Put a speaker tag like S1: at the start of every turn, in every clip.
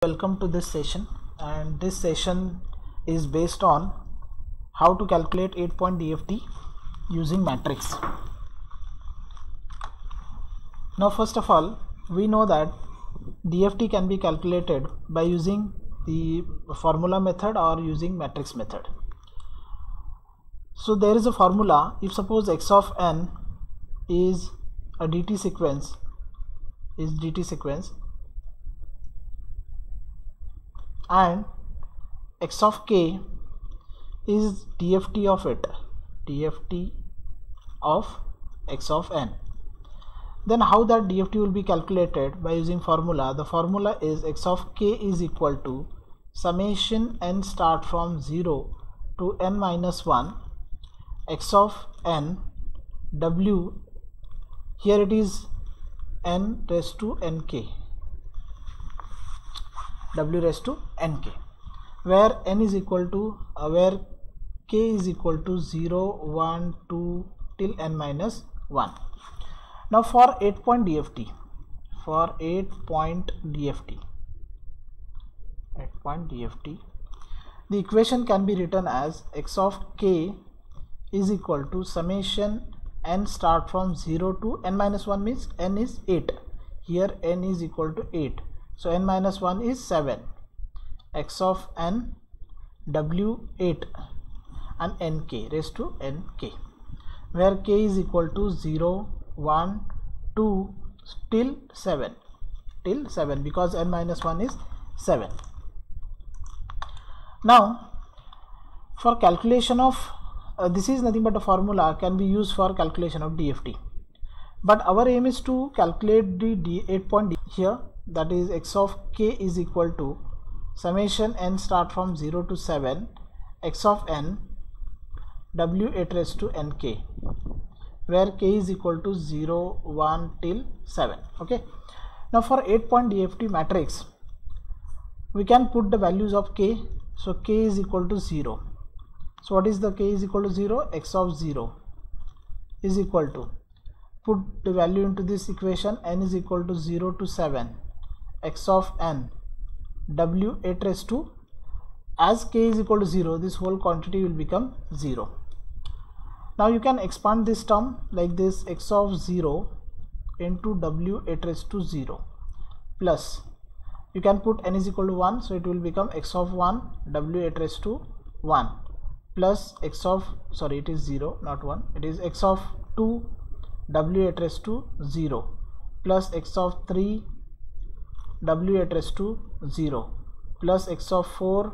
S1: Welcome to this session, and this session is based on how to calculate 8-point DFT using matrix. Now first of all, we know that DFT can be calculated by using the formula method or using matrix method. So there is a formula. If suppose x of n is a dt sequence, and x of k is DFT of it, DFT of x of n, then how that DFT will be calculated by using formula. The formula is x of k is equal to summation n start from 0 to n minus 1 x of n w, here it is n raised to nk, w raised to nk, where n is equal to where k is equal to 0, 1, 2 till n minus 1. Now for 8-point DFT, the equation can be written as x of k is equal to summation n start from 0 to n minus 1, means n is 8, here n is equal to 8, so n minus 1 is 7, x of n w 8 and nk raised to nk, where k is equal to 0, 1, 2 till 7, because n minus 1 is 7. Now for calculation of this is nothing but a formula can be used for calculation of DFT, but our aim is to calculate the 8-point here, that is x of k is equal to summation n start from 0 to 7 x of n w8 raised to nk, where k is equal to 0, 1 till 7. Okay, now for 8-point DFT matrix we can put the values of k. So k is equal to 0. So what is the k is equal to 0? X of 0 is equal to, put the value into this equation, n is equal to 0 to 7 x of n w8 raised to, as k is equal to 0, this whole quantity will become 0. Now you can expand this term like this, x of 0 into w8 raised to 0, plus you can put n is equal to 1, so it will become x of 1 w8 raised to 1, plus x of, sorry, it is 0 not 1, it is x of 2 w8 raised to 0, plus x of 3 w8 raised to 0, plus x of 4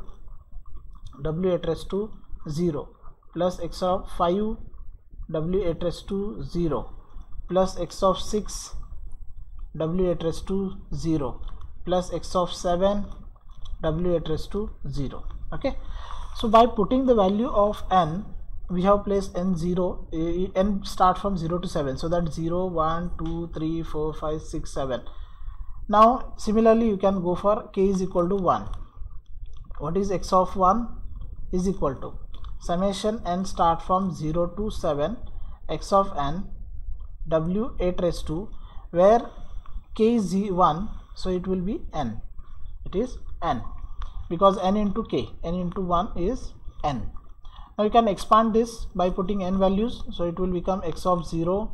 S1: w8 raised to 0, plus x of 5 w8 raised to 0, plus x of 6 w8 raised to 0, plus x of 7 w8 raised to 0. Okay, so by putting the value of n, we have placed n0, n start from 0 to 7, so that 0, 1, 2, 3, 4, 5, 6, 7. Now similarly you can go for k is equal to 1. What is x of 1? Is equal to summation n start from 0 to 7 x of n w8 raised to, where k is 1, so it will be n, it is n, because n into k, n into 1 is n. Now you can expand this by putting n values, so it will become x of 0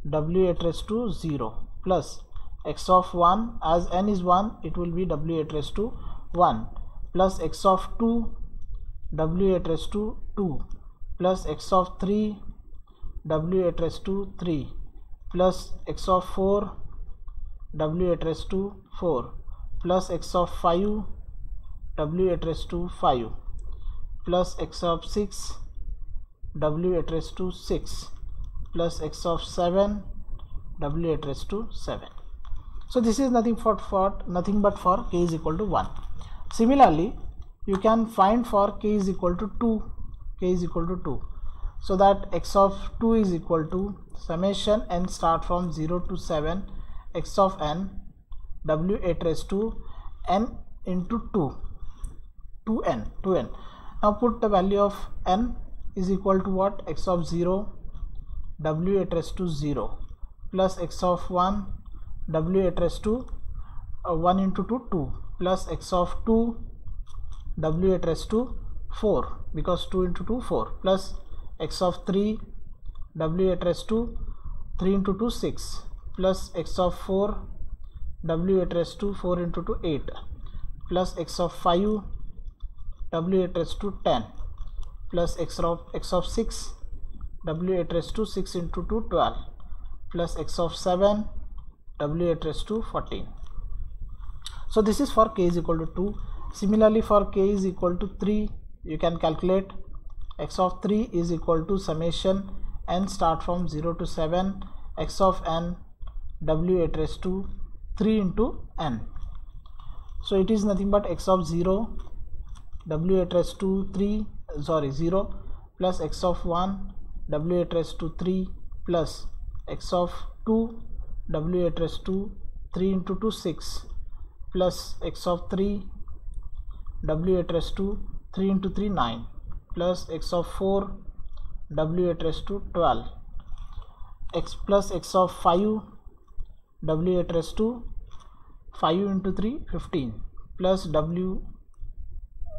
S1: w8 raised to 0, plus x of 1, as n is 1, it will be w8 raised to 1, plus x of 2 w8 raised to 2, plus x of 3 w8 raised to 3, plus x of 4 w8 raised to 4, plus x of 5 w8 raised to 5, plus x of 6 w8 raised to 6, plus x of 7 w8 raised to 7. So this is nothing but for k is equal to 1. Similarly you can find for k is equal to 2, so that x of 2 is equal to summation n start from 0 to 7 x of n w8 raised to n into 2n. Now put the value of n is equal to what? X of 0 w8 raised to 0, plus x of 1 w8 raised to 1 into 2 2, plus x of 2 w at rest to 4 because 2 into 2 4 plus x of 3 w at rest to 3 into 2 6 plus x of 4 w at rest to 4 into 2 8 plus x of 5 w at rest to 10 plus x of 6 w at rest to 6 into 2 12 plus x of 7 w at rest to 14. So this is for k is equal to 2. Similarly for k is equal to 3, you can calculate x of 3 is equal to summation n start from 0 to 7 x of n w at rest to 3 into n. So it is nothing but x of 0 w at rest to 0 plus x of 1 w at rest to 3 plus x of 2 w at rest to 3 into 2 6 plus x of 3 w at rest to 3 into 3 9 plus x of 4 w at rest to 12 x plus x of 5 w at rest to 5 into 3 15 plus w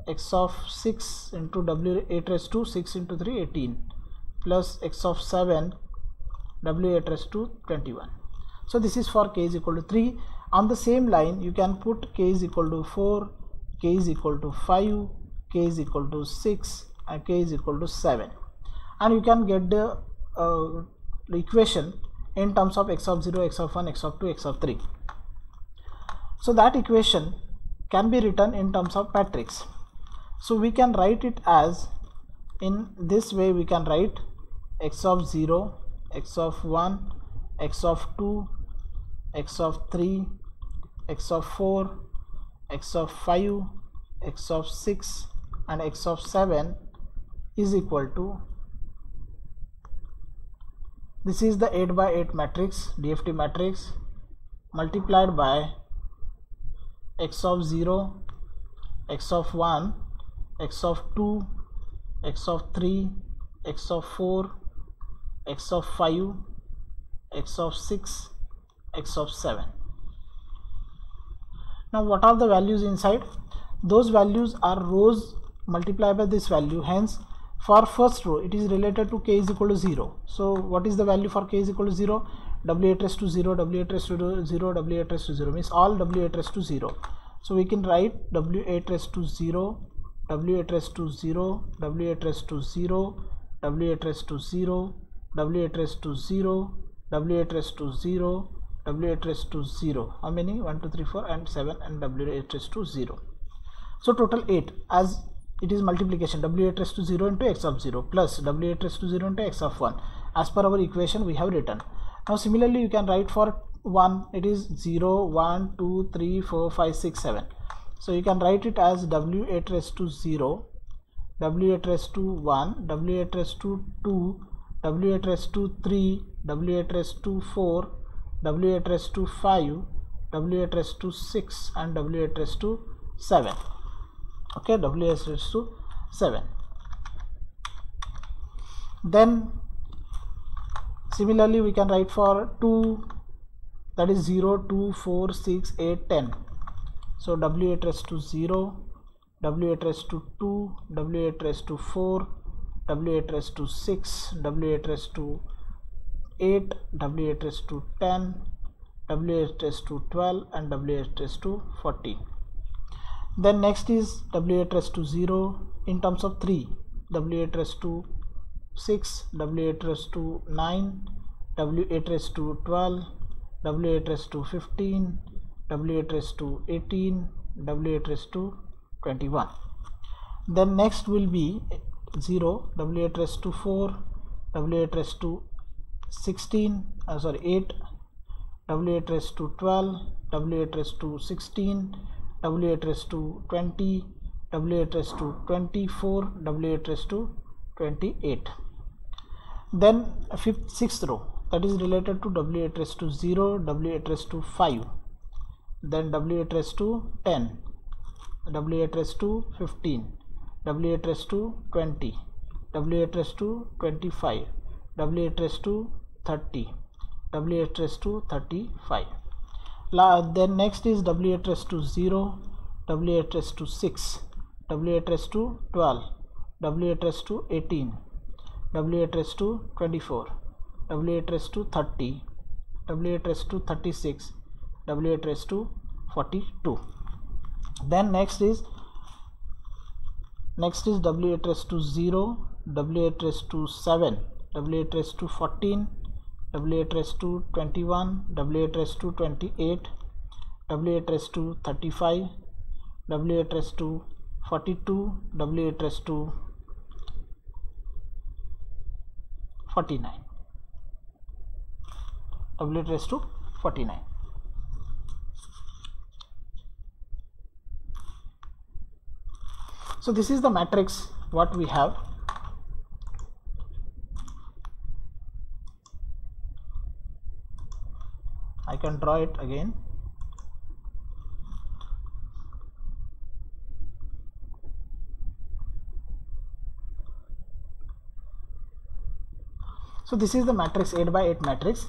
S1: x of 6 into w at rest to 6 into 3 18 plus x of 7 w at rest to 21. So this is for k is equal to 3. On the same line you can put k is equal to 4, k is equal to 5, k is equal to 6 and k is equal to 7, and you can get the equation in terms of x of 0, x of 1, x of 2, x of 3. So that equation can be written in terms of matrix. So we can write it as in this way. We can write x of 0, x of 1, x of 2, x of 3, x of 4, x of 5, x of 6 and x of 7 is equal to, this is the 8 by 8 matrix, DFT matrix, multiplied by x of 0, x of 1, x of 2, x of 3, x of 4, x of 5, x of 6, x of 7. Now what are the values inside? Those values are rows multiplied by this value. Hence for first row it is related to k is equal to 0. So what is the value for k is equal to 0? W at rest to 0, W at rest to 0, W at rest to 0 means all W at rest to 0. So we can write W at rest to 0, W at rest to 0, W at rest to 0, W at rest to 0, W at rest to 0, W at rest to 0, W at rest to 0. How many? 1, 2, 3, 4 and 7 and W at rest to 0. So total 8, as it is multiplication, W at rest to 0 into x of 0 plus W at rest to 0 into x of 1. As per our equation we have written. Now similarly you can write for 1, it is 0, 1, 2, 3, 4, 5, 6, 7. So you can write it as W at rest to 0, W at rest to 1, W at rest to 2, W at rest to 3, W at rest to 4, W at rest to 5, W at rest to 6 and W at rest to 7. Okay, W at rest to 7. Then similarly we can write for 2, that is 0, 2, 4, 6, 8, 10. So W at rest to 0, W at rest to 2, W at rest to 4, W at rest to 6, W at rest to 8, W at rest to 10, W at rest to 12 and W at rest to 14. Then next is W at rest to 0 in terms of 3, W at rest to 6, W at rest to 9, W at rest to 12, W at rest to 15, W at rest to 18, W at rest to 21. Then next will be 0, W at rest to 4, W at rest to 8, W at rest to 12, W at rest to 16, W at rest to 20, W at rest to 24, W at rest to 28. Then sixth row, that is related to W at rest to 0, W at rest to 5, then W at rest to 10, W at rest to 15, W at rest to 20, W at rest to 25, W at rest to 30, W at rest to 35. Then next is W at rest to 0, W8 raised to 6, W8 raised to 12, W8 raised to 18, W8 raised to 24, W8 raised to 30, W8 raised to 36, W8 raised to 42. Then next is W8 raised to 0, W8 raised to 7, W8 raised to 14, W8 raised to 21, W8 raised to 28, W8 raised to 35, W8 raised to 42, W8 raised to 49, W8 raised to 49. So this is the matrix what we have. I can draw it again. So this is the matrix 8 by 8 matrix,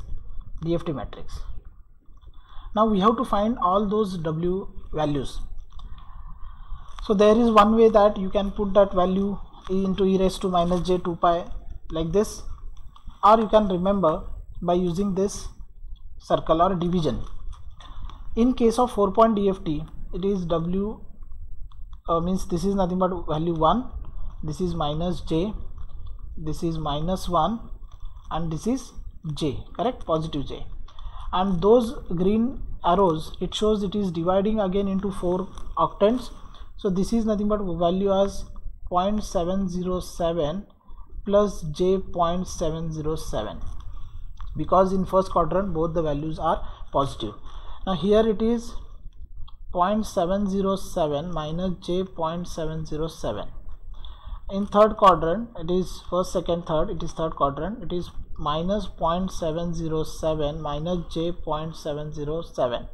S1: DFT matrix. Now we have to find all those W values. So there is one way that you can put that value into e raised to minus j 2 pi like this, or you can remember by using this circle or division. In case of 4-point DFT, it is W means this is nothing but value 1, this is minus j, this is minus 1, and this is j, correct, positive j, and those green arrows, it shows it is dividing again into 4 octants. So this is nothing but value as 0.707 plus j 0.707, because in first quadrant both the values are positive. Now here it is 0.707 minus j 0.707. In third quadrant, it is first, second, third, it is third quadrant, it is minus 0.707 minus j 0.707,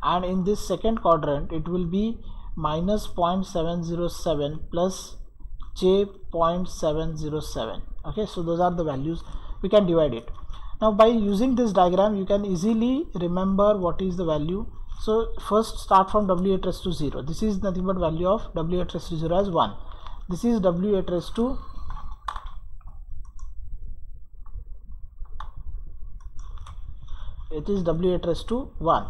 S1: and in this second quadrant it will be minus 0.707 plus j 0.707. Okay, so those are the values, we can divide it. Now by using this diagram you can easily remember what is the value. So first start from W8 raised to 0. This is nothing but value of W8 raised to 0 as 1. This is W8 raised to W8 raised to 1.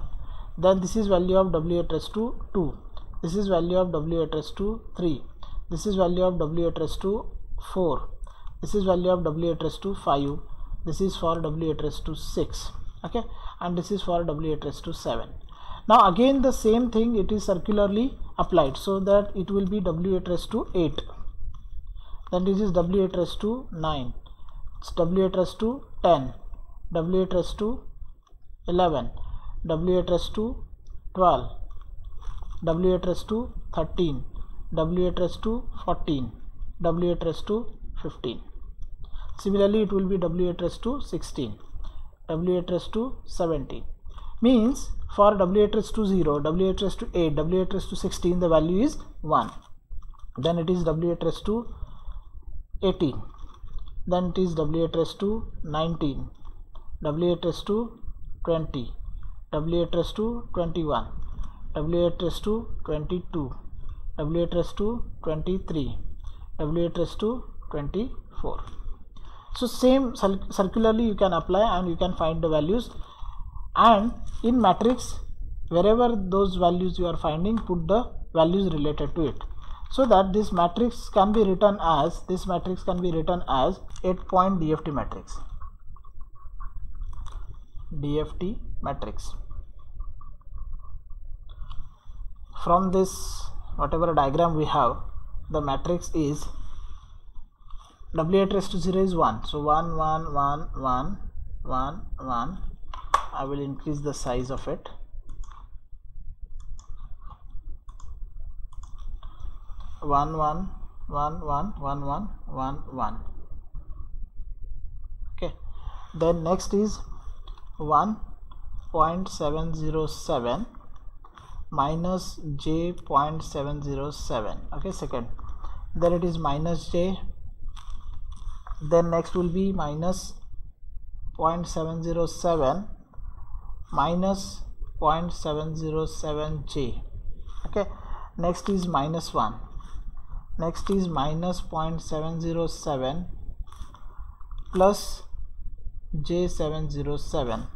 S1: Then this is value of W8 raised to 2. This is value of W8 raised to 3. This is value of W8 raised to 4. This is value of W8 raised to 5. This is for W8 raised to 6. Okay, and this is for W8 raised to 7. Now again the same thing, it is circularly applied, so that it will be W8 raised to 8. Then this is W8 raised to 9. It's W8 raised to 10. W8 raised to 11. W8 raised to 12. W8 raised to 13, W8 raised to 14, W8 raised to 15. Similarly, it will be W8 raised to 16, W8 raised to 17. Means for W8 raised to 0, W8 raised to 8, W8 raised to 16, the value is 1. Then it is W8 raised to 18. Then it is W8 raised to 19, W8 raised to 20, W8 raised to 21. W8 raised to 22, W8 raised to 23, W8 raised to 24. So same circularly you can apply and you can find the values, and in matrix wherever those values you are finding, put the values related to it, so that this matrix can be written as 8-point DFT matrix. DFT matrix. From this whatever diagram we have, the matrix is W8 raised to 0 is 1. So 1, 1, 1, 1, 1, 1. I will increase the size of it. 1, 1, 1, 1, 1, 1, 1, 1. Okay. Then next is 1.707 minus j 0.707. Okay, second. Then it is minus j. Then next will be minus 0.707 minus 0.707 j. Okay, next is minus 1, next is minus 0.707 plus J707,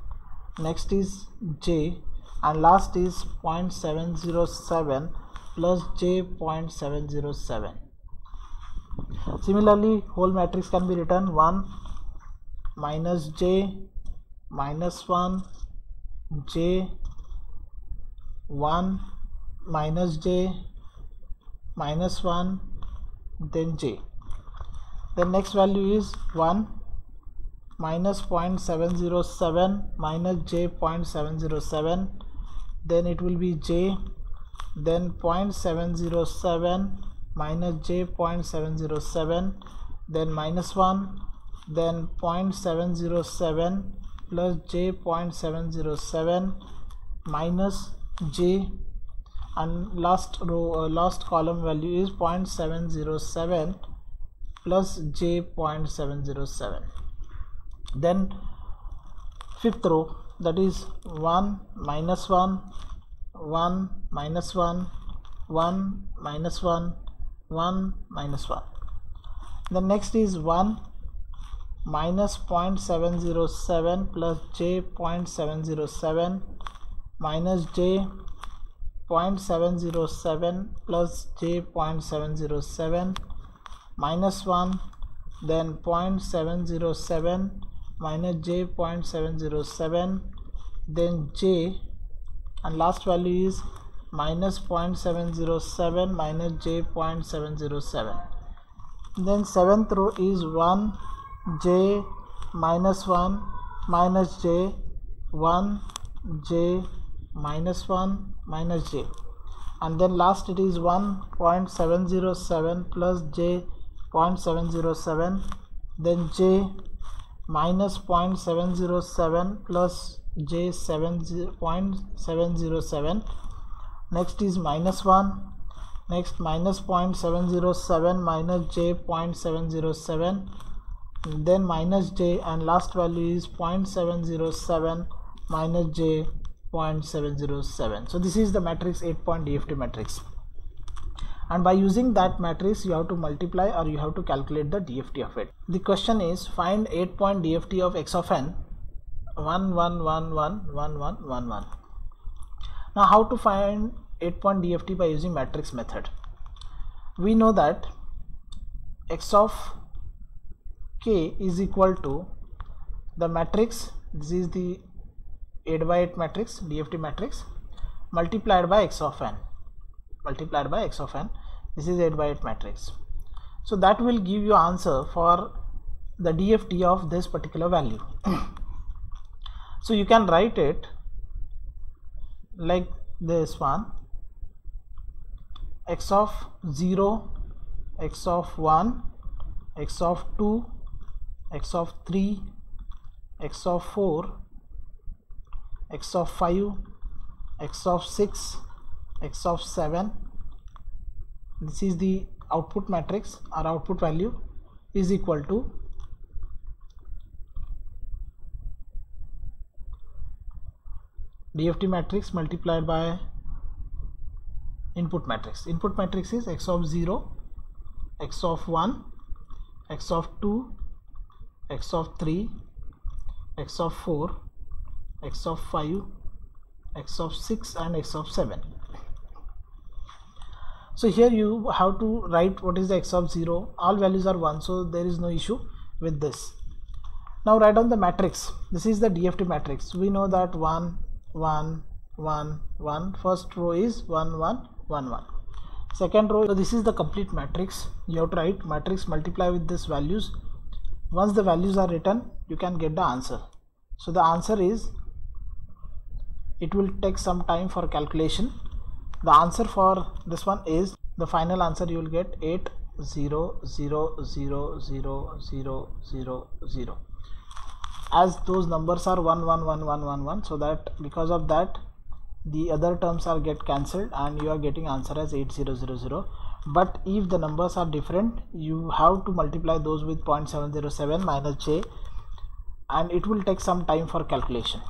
S1: next is J, and last is 0.707 plus J.707. Similarly, whole matrix can be written 1 minus J minus 1 J 1 minus J minus 1 then J. The next value is 1 minus 0.707 minus J.707, then it will be J, then 0.707 minus J.707, then minus 1, then 0.707 plus J.707 minus J, and last row last column value is 0.707 plus J.707. Then fifth row, that is 1 minus 1 1 minus 1 1 minus 1 1 minus 1. The next is 1 minus 0.707 plus J.707 minus J 0.707 plus J.707 minus 1, then 0.707 minus J.707, then J, and last value is minus 0.707 minus J.707. Then seventh row is 1 J minus 1 minus J 1 J minus 1 minus J, and then last it is 1.707 plus J.707, then J minus 0.707 plus J.707. Next is minus 1, next minus 0.707 minus J.707, then minus J, and last value is 0.707 minus J.707. So this is the matrix 8-point DFT matrix, and by using that matrix you have to multiply or you have to calculate the DFT of it. The question is find 8-point DFT of x of n 1 1 1 1 1 1 1 1. Now how to find 8-point DFT by using matrix method? We know that x of k is equal to the matrix, this is the 8x8 matrix, DFT matrix, multiplied by x of n, multiplied by x of n. This is 8x8 matrix. So that will give you answer for the DFT of this particular value. So you can write it like this one: x of 0, x of 1, x of 2, x of 3, x of 4, x of 5, x of 6, x of 7. This is the output matrix. Our output value is equal to DFT matrix multiplied by input matrix. Input matrix is x of 0, x of 1, x of 2, x of 3, x of 4, x of 5, x of 6 and x of 7. So here you have to write what is the x of 0. All values are 1, so there is no issue with this. Now write down the matrix. This is the DFT matrix. We know that 1 1 1 1. First row is 1 1 1 1. Second row, so this is the complete matrix. You have to write matrix, multiply with these values. Once the values are written, you can get the answer. So the answer is, it will take some time for calculation. The answer for this one is, the final answer you will get 8 0 0 0 0 0 0 0, as those numbers are 1 1 1 1 1 1, so that because of that the other terms are get cancelled and you are getting answer as 8000. But if the numbers are different, you have to multiply those with 0.707 minus j, and it will take some time for calculation.